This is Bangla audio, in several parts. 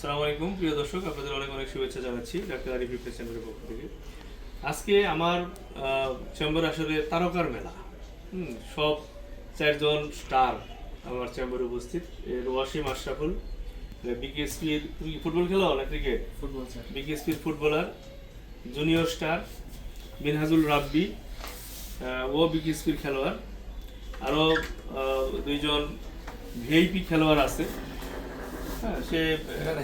আসসালামু আলাইকুম প্রিয় দর্শক, আপনাদের অনেক অনেক শুভেচ্ছা জানাচ্ছি ডাক্তার আরিফ ফিটনেস সেন্টারের পক্ষ থেকে। আজকে আমার চেম্বার আসলে তারকার মেলা। সব চারজন স্টার আমার চেম্বারে উপস্থিত। এর ওয়াসিম আশরাফুল, বিকেএসপির, তুমি ফুটবল খেলো না ক্রিকেট? Football sir. বিকেএসপির footballer, junior star Minhajul Rabbi, ও বিকেএসপির খেলোয়াড়। আরও দুইজন ভিআইপি খেলোয়াড় আছে। হ্যাঁ,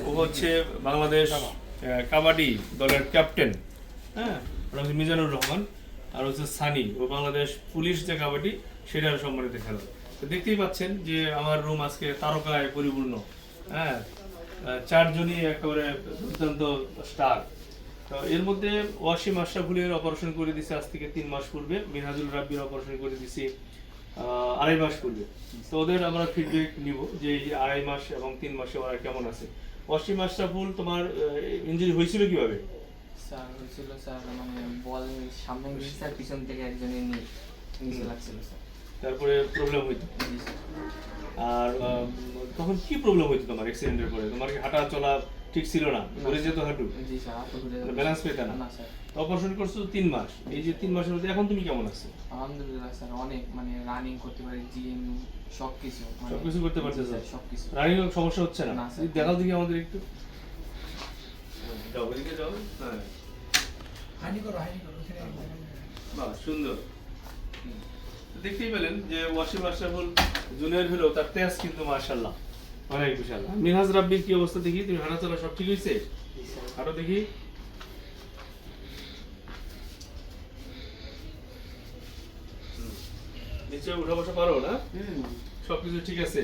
ও হচ্ছে বাংলাদেশ কাবাডি দলের ক্যাপ্টেন। হ্যাঁ, আর হচ্ছে মিজানুর রহমান, আর হচ্ছে সানি, ও বাংলাদেশ পুলিশ যে কাবাডি সেটার সম্মানিত খেলোয়াড়। তো দেখতেই পাচ্ছেন যে আমার রুম আজকে তারকায় পরিপূর্ণ। হ্যাঁ, চারজনই একেবারে দুর্দান্ত স্টার। তো এর মধ্যে ওয়াসিম আশরাফুলের অপারেশন করে দিছে আজ থেকে 3 মাস পূর্বে, মিনহাজুল রাব্বির অপারেশন করে দিছি 2.5 মাস পূর্বে। তো ওদের আমরা ফিডব্যাক নিব যে এই 2.5 মাস এবং 3 মাসে ওরা কেমন আছে। ওয়াসিম আশরাফুল, তোমার ইনজুরি হয়েছিল কিভাবে? স্যার হয়েছিল স্যার, মানে বল সামনে গেছে স্যার, পিছন থেকে একজনের নিচে লাগছিল স্যার। তারপরে প্রবলেম হইতো? জি স্যার। আর তখন কি প্রবলেম হইতো তোমার অ্যাক্সিডেন্টের পরে? তোমার কি হাঁটা চলা ঠিক ছিল না? ঘুরে যেত হাঁটু? জি স্যার, হাঁটু ঘুরে যেত। ব্যালেন্স পেতে না? না স্যার। তো অপারেশন করছো 3 মাস। এই যে 3 মাসের মধ্যে এখন তুমি কেমন আছো? আলহামদুলিল্লাহ স্যার, অনেক মানে রানিং করতে পারি, জিম সবকিছু সবকিছু করতে পারতেছো? স্যার সবকিছু। রানিং সমস্যা হচ্ছে না? না স্যার। দেখাও দেখি আমাদের একটু। যাও ওদিকে যাও। হ্যাঁ, হানি করো বাহ, সুন্দর। দেখতেই পেলেন যে ওয়াসিম আশরাফুল জুনিয়র হলেও তার তেজ কিন্তু মাশাআল্লাহ অনেক বিশাল। মিনহাজ রাব্বির কি অবস্থা দেখি? তুমি হাঁটা চলা সব ঠিক হয়েছে? জি স্যার। হাঁটো দেখি। নিচে উঠা বসা পারো না? সবকিছু ঠিক আছে?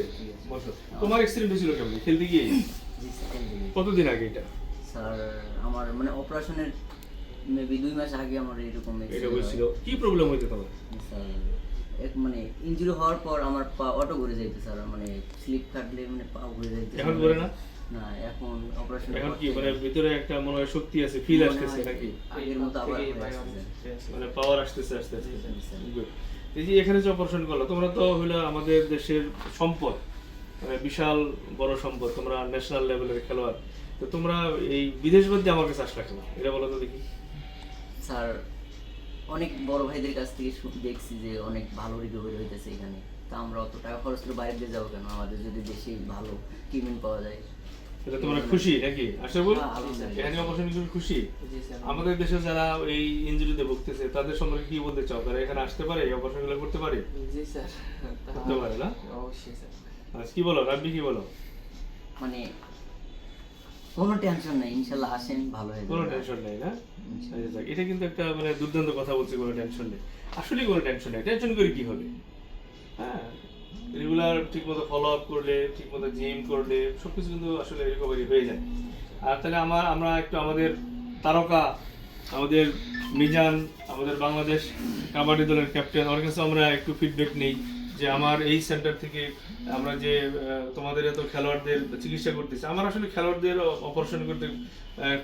বসো। তোমার অ্যাক্সিডেন্ট হয়েছিল কেমন? খেলতে গিয়ে? জি স্যার। কতদিন আগে এটা? স্যার আমার মানে অপারেশনের মেবি 2 মাস আগে আমার এরকম এটা হয়েছিল। কি প্রবলেম হইতো তোমার? স্যার এক মানে ইনজুরি হওয়ার পর আমার পা অটো ঘুরে যাইতে স্যার, মানে স্লিপ কাটলে মানে পা ঘুরে যাইতে। এখন করে না? না, এখন অপারেশন এখন কি মানে ভিতরে একটা মনে হয় শক্তি আছে, ফিল আসতেছে নাকি? আগের মতো আবার থেকেই হয়ে বাইরে আসছে। আসছে। মানে পাওয়ার আসতেছে আস্তে আস্তে। স্যার। Good. এই যে এখানে যে অপারেশন করলো, তোমরা তো হইলো আমাদের দেশের সম্পদ, মানে বিশাল বড় সম্পদ, তোমরা ন্যাশনাল লেভেলের খেলোয়াড়। তো তোমরা এই বিদেশ বাদ দিয়ে আমার কাছে আসলা কেন? এটা বলো তো দেখি। স্যার অনেক বড় ভাইদের কাছ থেকে দেখছি যে অনেক ভালো রিকভারি হইতেছে এখানে। তা আমরা অত টাকা খরচ করে বাইরে দিয়ে যাবো কেন? আমাদের যদি দেশেই ভালো ট্রিটমেন্ট পাওয়া যায়। এটা তোমরা খুশি নাকি? আশরাফুল, হ্যাঁ, আলহামদুলিল্লাহ। এখানে অপারেশন করে খুশি? জি স্যার। আমাদের দেশে যারা এই ইনজুরিতে ভুগতেছে তাদের সম্পর্কে কি বলতে চাও? তারা এখানে আসতে পারে, এই অপারেশনগুলো করতে পারে? জি স্যার। করতে পারে না? অবশ্যই স্যার। আচ্ছা, কি বলো রাব্বি, কি বলো? মানে কোনো টেনশন নাই, ইনশাল্লাহ আসেন, ভালো হয়ে কোনো যাবে। টেনশন নেই না? আচ্ছা, যাক, এটা কিন্তু একটা মানে দুর্দান্ত কথা বলছে, কোনো টেনশন নেই। আসলে কোনো টেনশন নেই, টেনশন করে কি হবে? হ্যাঁ, রেগুলার ঠিকমতো ফলো আপ করলে, ঠিকমতো জিম করলে সবকিছু কিন্তু আসলে রিকভারি হয়ে যায়। আর তাহলে আমরা একটু আমাদের তারকা, আমাদের মিজান, আমাদের বাংলাদেশ কাবাডি দলের ক্যাপ্টেন, ওর কাছে আমরা একটু ফিডব্যাক নেই যে আমার এই সেন্টার থেকে আমরা যে তোমাদের এত খেলোয়াড়দের চিকিৎসা করতেছি, আমার আসলে খেলোয়াড়দের অপারেশন করতে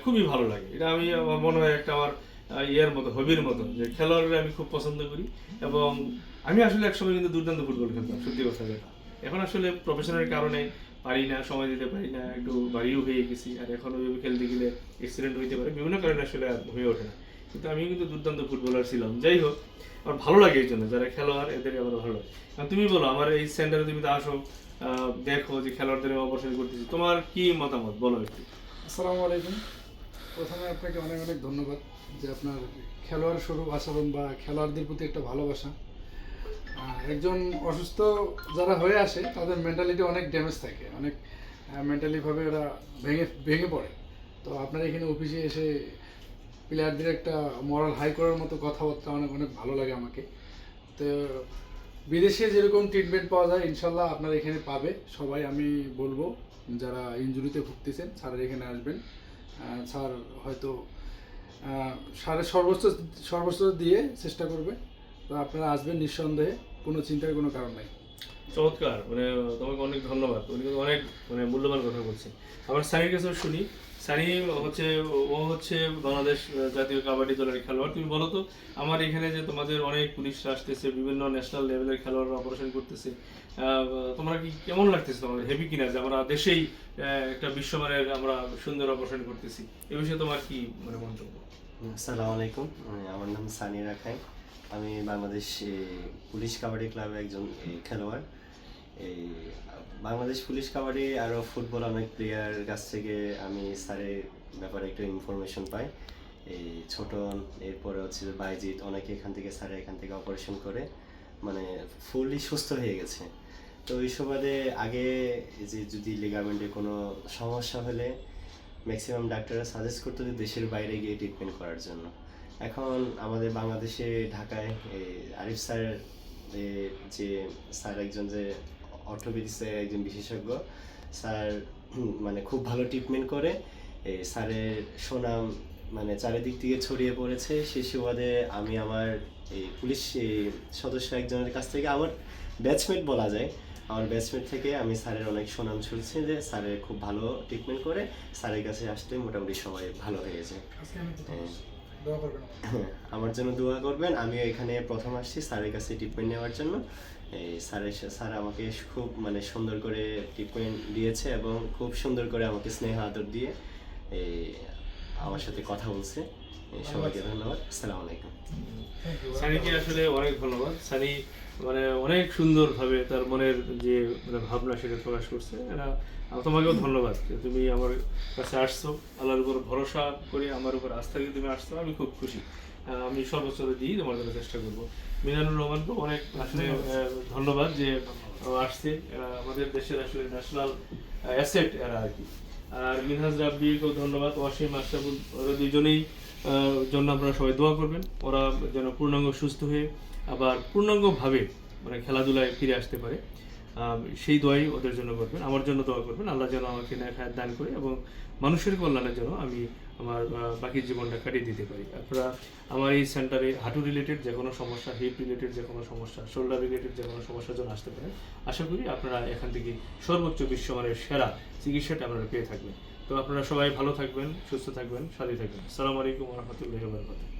খুবই ভালো লাগে। এটা আমি, আমার মনে হয় একটা আমার ইয়ের মতো, হবির মতো, যে খেলোয়াড়রা আমি খুব পছন্দ করি। এবং আমি আসলে একসময় কিন্তু দুর্দান্ত ফুটবল খেলতাম, সত্যি কথা যেটা। এখন আসলে প্রফেশনের কারণে পারি না, সময় দিতে পারি না, একটু বাড়িও হয়ে গেছি। আর এখন ওইভাবে খেলতে গেলে অ্যাক্সিডেন্ট হইতে পারে, বিভিন্ন কারণে আসলে আর হয়ে ওঠে না। কিন্তু আমি কিন্তু দুর্দান্ত ফুটবলার ছিলাম। যাই হোক, আমার ভালো লাগে এই জন্য, যারা খেলোয়াড় এদের আমার ভালো লাগে। এখন তুমি বলো, আমার এই সেন্টারে তুমি তো আসো, দেখো যে খেলোয়াড়দের অপারেশন করতেছি, তোমার কি মতামত বলো একটু। আসসালামু আলাইকুম। প্রথমে আপনাকে অনেক অনেক ধন্যবাদ যে আপনার খেলোয়াড় স্বরূপ আচরণ বা খেলোয়াড়দের প্রতি একটা ভালোবাসা। একজন অসুস্থ যারা হয়ে আসে তাদের মেন্টালিটি অনেক ড্যামেজ থাকে, অনেক মেন্টালিভাবে ওরা ভেঙে ভেঙে পড়ে। তো আপনার এখানে অফিসে এসে প্লেয়ারদের একটা মরাল হাই করার মতো কথাবার্তা অনেক অনেক ভালো লাগে আমাকে। তো বিদেশে যেরকম ট্রিটমেন্ট পাওয়া যায় ইনশাল্লাহ আপনার এখানে পাবে সবাই। আমি বলবো যারা ইনজুরিতে ভুগতেছেন স্যারের এখানে আসবেন। স্যার হয়তো স্যারের সর্বোচ্চ দিয়ে চেষ্টা করবে। তো আপনারা আসবেন নিঃসন্দেহে, কোনো চিন্তার কোনো কারণ নেই। চমৎকার, মানে তোমাকে অনেক ধন্যবাদ। উনি কিন্তু অনেক মানে মূল্যবান কথা বলছে। আমার সানির কাছেও শুনি। সানি হচ্ছে, ও হচ্ছে বাংলাদেশ জাতীয় কাবাডি দলের খেলোয়াড়। তুমি বলো তো, আমার এখানে যে তোমাদের অনেক পুলিশরা আসতেছে, বিভিন্ন ন্যাশনাল লেভেলের খেলোয়াড়রা অপারেশন করতেছে, তোমরা কি কেমন লাগতেছে, তোমাদের হেভি কিনা যে আমরা দেশেই একটা বিশ্বমানের আমরা সুন্দর অপারেশন করতেছি, এ বিষয়ে তোমার কি মানে মন্তব্য? আসসালামু আলাইকুম, আমার নাম সানি রাখাই। আমি বাংলাদেশ পুলিশ কাবাডি ক্লাবের একজন খেলোয়াড়। এই বাংলাদেশ পুলিশ কাবাডি আরও ফুটবল অনেক প্লেয়ারের কাছ থেকে আমি স্যারের ব্যাপারে একটু ইনফরমেশন পাই। এই ছোটন, এরপরে হচ্ছে যে বাইজিৎ, অনেকে এখান থেকে অপারেশন করে মানে ফুললি সুস্থ হয়ে গেছে। তো ওই সুবাদে আগে যে যদি লিগামেন্টে কোনো সমস্যা হলে ম্যাক্সিমাম ডাক্তাররা সাজেস্ট করতো যে দেশের বাইরে গিয়ে ট্রিটমেন্ট করার জন্য। এখন আমাদের বাংলাদেশে ঢাকায় এই আরিফ স্যার, যে স্যার একজন যে অর্থোপেডিক্সের একজন বিশেষজ্ঞ স্যার, মানে খুব ভালো ট্রিটমেন্ট করে। এই স্যারের সুনাম মানে চারিদিক থেকে ছড়িয়ে পড়েছে। সেই সুবাদে আমি আমার এই পুলিশ সদস্য একজনের কাছ থেকে, আমার ব্যাচমেট বলা যায়, আমার ব্যাচমেট থেকে আমি স্যারের অনেক সুনাম শুনছি যে স্যারের খুব ভালো ট্রিটমেন্ট করে, স্যারের কাছে আসলে মোটামুটি সবাই ভালো হয়ে যায়। আজকে আমি দোয়া করবেন আমার জন্য দোয়া করবেন। আমিও এখানে প্রথম আসছি স্যারের কাছে ট্রিটমেন্ট নেওয়ার জন্য। এই স্যার আমাকে খুব মানে সুন্দর করে ট্রিটমেন্ট দিয়েছে এবং খুব সুন্দর করে আমাকে স্নেহ আদর দিয়ে এই আমার সাথে কথা বলছে। সবাইকে ধন্যবাদ। আসসালামু আলাইকুম। সানিকে আসলে অনেক ধন্যবাদ। সানি মানে অনেক সুন্দরভাবে তার মনের যে মানে ভাবনা সেটা প্রকাশ করছে। তোমাকেও ধন্যবাদ যে তুমি আমার কাছে আসছো, আল্লাহর উপর ভরসা করে আমার উপর আস্থা দিয়ে তুমি আসছো, আমি খুব খুশি। আমি সর্বোচ্চ দিই তোমার জন্য চেষ্টা করবো। মিজানুর রহমানকেও অনেক আসলে ধন্যবাদ যে আসছে, আমাদের দেশের আসলে ন্যাশনাল অ্যাসেট এরা আর কি। আর মিনহাজ রাব্বিকেও ধন্যবাদ, ওয়াসিম আশরাফুল, ওরা দুইজনেই জন্য আপনারা সবাই দোয়া করবেন, ওরা যেন পূর্ণাঙ্গ সুস্থ হয়ে আবার পূর্ণাঙ্গভাবে মানে খেলাধুলায় ফিরে আসতে পারে, সেই দোয়াই ওদের জন্য করবেন। আমার জন্য দোয়া করবেন, আল্লাহ যেন আমাকে নেক হায়াত দান করে এবং মানুষের কল্যাণের জন্য আমি আমার বাকি জীবনটা কাটিয়ে দিতে পারি। আপনারা আমার এই সেন্টারে হাঁটু রিলেটেড যে কোনো সমস্যা, হিপ রিলেটেড যে কোনো সমস্যা, শোল্ডার রিলেটেড যে কোনো সমস্যার জন্য আসতে পারেন। আশা করি আপনারা এখান থেকে সর্বোচ্চ বিশ্বমানের সেরা চিকিৎসাটা আপনারা পেয়ে থাকবেন। তো আপনারা সবাই ভালো থাকবেন, সুস্থ থাকবেন, সাথে থাকবেন। আসসালামু আলাইকুম ওয়া রাহমাতুল্লাহি ওয়া বারাকাতুহু।